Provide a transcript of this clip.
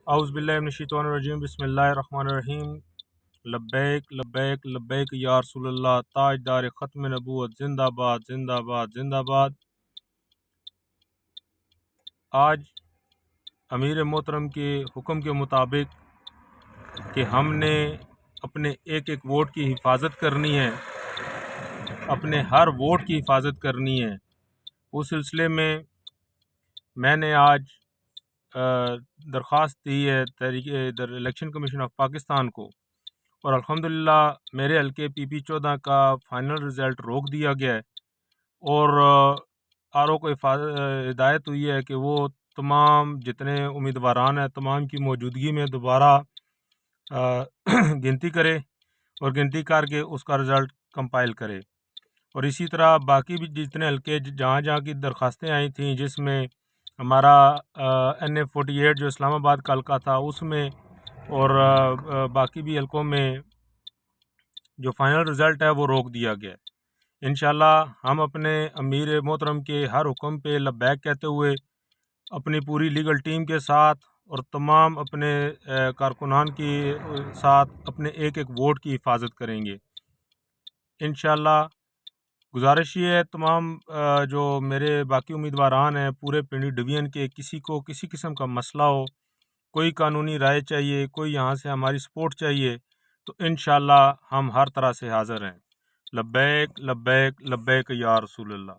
اعوذ باللہ من الشیطان الرجیم بسم اللہ الرحمن الرحیم لبیک لبیک لبیک یا رسول اللہ تاجدار ختم نبوت زندہ باد زندہ باد زندہ باد۔ آج امیر محترم کے حکم کے مطابق کہ ہم نے اپنے ایک ایک ووٹ کی حفاظت کرنی ہے، اپنے ہر ووٹ کی حفاظت کرنی ہے، اس سلسلے میں نے آج درخواست دی ہے تحریک الیکشن کمیشن آف پاکستان کو، اور الحمدللہ میرے حلقے پی پی 14 کا فائنل رزلٹ روک دیا گیا ہے، اور آر او کو ہدایت ہوئی ہے کہ وہ تمام جتنے امیدواران ہیں تمام کی موجودگی میں دوبارہ گنتی کرے اور گنتی کر کے اس کا رزلٹ کمپائل کرے۔ اور اسی طرح باقی بھی جتنے حلقے جہاں جہاں کی درخواستیں آئی تھیں، جس میں ہمارا این اے 48 جو اسلام آباد کا حلقہ تھا اس میں، اور باقی بھی حلقوں میں جو فائنل رزلٹ ہے وہ روک دیا گیا ہے۔ انشاءاللہ ہم اپنے امیر محترم کے ہر حکم پہ لبیک کہتے ہوئے اپنی پوری لیگل ٹیم کے ساتھ اور تمام اپنے کارکنان کے ساتھ اپنے ایک ایک ووٹ کی حفاظت کریں گے انشاءاللہ۔ گزارش یہ ہے تمام جو میرے باقی امیدواران ہیں پورے پنڈی ڈویژن کے، کسی کو کسی قسم کا مسئلہ ہو، کوئی قانونی رائے چاہیے، کوئی یہاں سے ہماری سپورٹ چاہیے، تو انشاءاللہ ہم ہر طرح سے حاضر ہیں۔ لبیک لبیک لبیک یا رسول اللہ۔